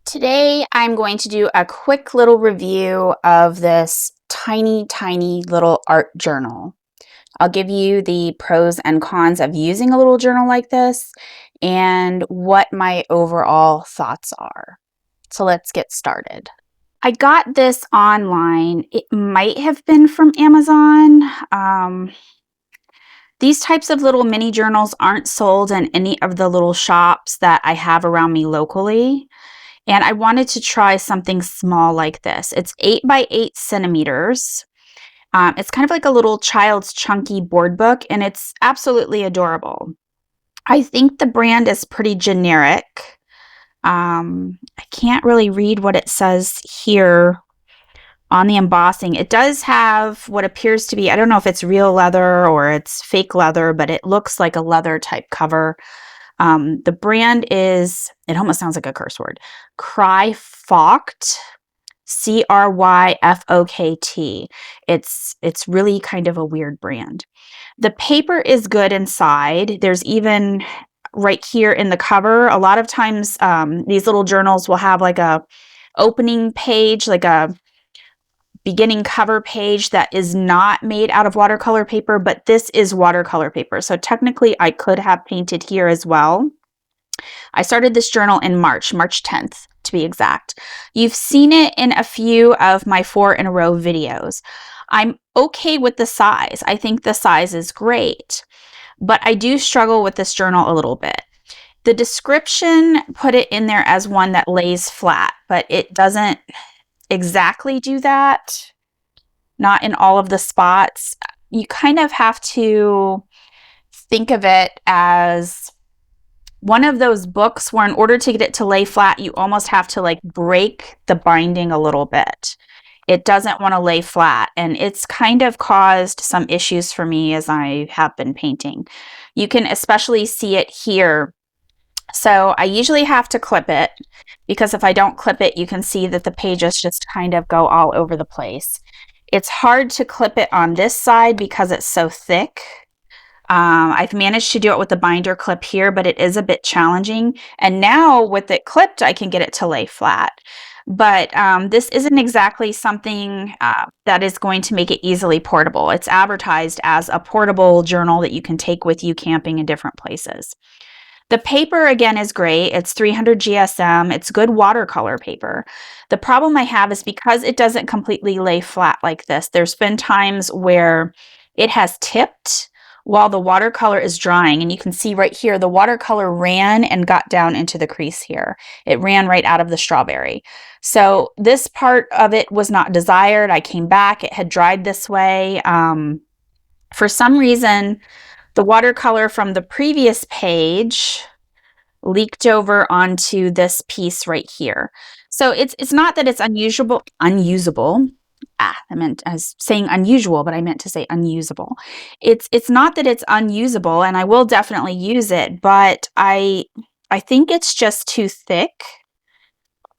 Today, I'm going to do a quick little review of this tiny, tiny little art journal. I'll give you the pros and cons of using a little journal like this and what my overall thoughts are. So let's get started. I got this online. It might have been from Amazon. These types of little mini journals aren't sold in any of the little shops that I have around me locally. And I wanted to try something small like this. It's 8 by 8 centimeters. It's kind of like a little child's chunky board book, and it's absolutely adorable. I think the brand is pretty generic. I can't really read what it says here on the embossing. It does have what appears to be, I don't know if it's real leather or it's fake leather, but it looks like a leather type cover. The brand is, it almost sounds like a curse word, Cryfokt, Cryfokt. It's really kind of a weird brand. The paper is good inside. There's even right here in the cover, a lot of times these little journals will have like a opening page, like a beginning cover page that is not made out of watercolor paper, but this is watercolor paper. So technically I could have painted here as well. I started this journal in March 10th to be exact. You've seen it in a few of my 4 in a row videos. I'm okay with the size. I think the size is great, but I do struggle with this journal a little bit. The description put it in there as one that lays flat, but it doesn't exactly do that. Not in all of the spots. You kind of have to think of it as one of those books where in order to get it to lay flat, you almost have to like break the binding a little bit. It doesn't want to lay flat, and it's kind of caused some issues for me as I have been painting. You can especially see it here. So I usually have to clip it, because if I don't clip it, you can see that the pages just kind of go all over the place. It's hard to clip it on this side because it's so thick. I've managed to do it with the binder clip here, but it is a bit challenging. And now with it clipped, I can get it to lay flat. But this isn't exactly something that is going to make it easily portable. It's advertised as a portable journal that you can take with you camping in different places. The paper, again, is great. It's 300 GSM. It's good watercolor paper. The problem I have is because it doesn't completely lay flat like this, there's been times where it has tipped while the watercolor is drying. And you can see right here, the watercolor ran and got down into the crease here. It ran right out of the strawberry. So this part of it was not desired. I came back. It had dried this way. For some reason, the watercolor from the previous page leaked over onto this piece right here. So it's not that it's unusable. I was saying unusual, but I meant to say unusable. It's not that it's unusable, and I will definitely use it, but I think it's just too thick.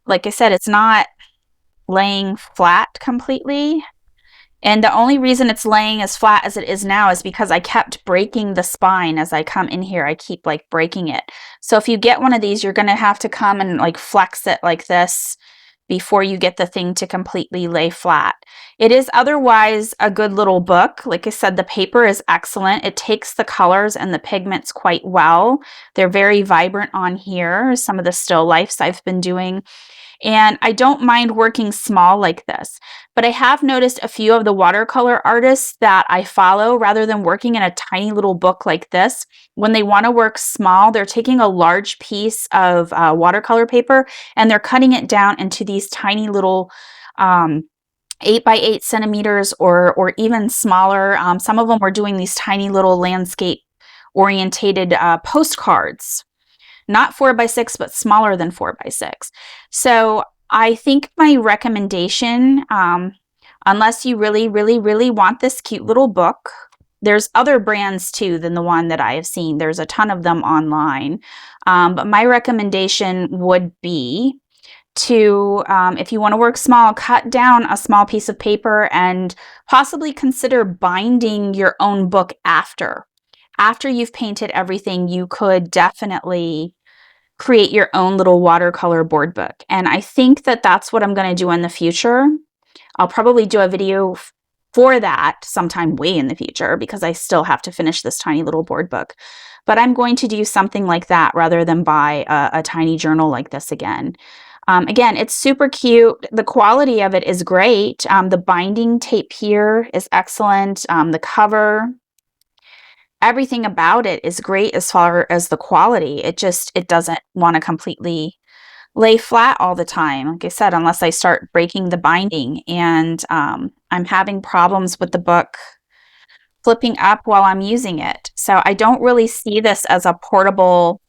Like I said, it's not laying flat completely. And the only reason it's laying as flat as it is now is because I kept breaking the spine as I come in here. I keep like breaking it. So if you get one of these, you're going to have to come and like flex it like this before you get the thing to completely lay flat. It is otherwise a good little book. Like I said, the paper is excellent. It takes the colors and the pigments quite well. They're very vibrant on here, some of the still lifes I've been doing. And I don't mind working small like this, but I have noticed a few of the watercolor artists that I follow, rather than working in a tiny little book like this, when they want to work small, they're taking a large piece of watercolor paper and they're cutting it down into these tiny little 8 by 8 centimeters or even smaller. Some of them were doing these tiny little landscape orientated postcards. Not 4 by 6, but smaller than 4 by 6. So I think my recommendation, unless you really, really, really want this cute little book, there's other brands too than the one that I have seen. There's a ton of them online. But my recommendation would be to, if you want to work small, cut down a small piece of paper and possibly consider binding your own book after. After you've painted everything, you could definitely create your own little watercolor board book. And I think that that's what I'm going to do in the future. I'll probably do a video for that sometime way in the future because I still have to finish this tiny little board book. But I'm going to do something like that rather than buy a tiny journal like this again. Again, it's super cute. The quality of it is great. The binding tape here is excellent. The cover, everything about it is great as far as the quality. It doesn't want to completely lay flat all the time, like I said, unless I start breaking the binding. And I'm having problems with the book flipping up while I'm using it. So I don't really see this as a portable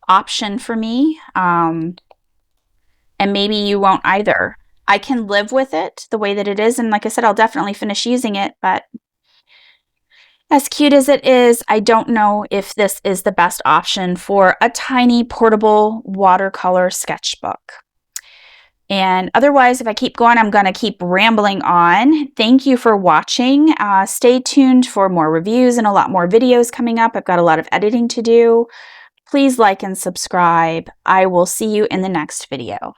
option for me. And maybe you won't either. I can live with it the way that it is. And like I said, I'll definitely finish using it. But as cute as it is, I don't know if this is the best option for a tiny portable watercolor sketchbook. And otherwise, if I keep going, I'm going to keep rambling on. Thank you for watching. Stay tuned for more reviews and a lot more videos coming up. I've got a lot of editing to do. Please like and subscribe. I will see you in the next video.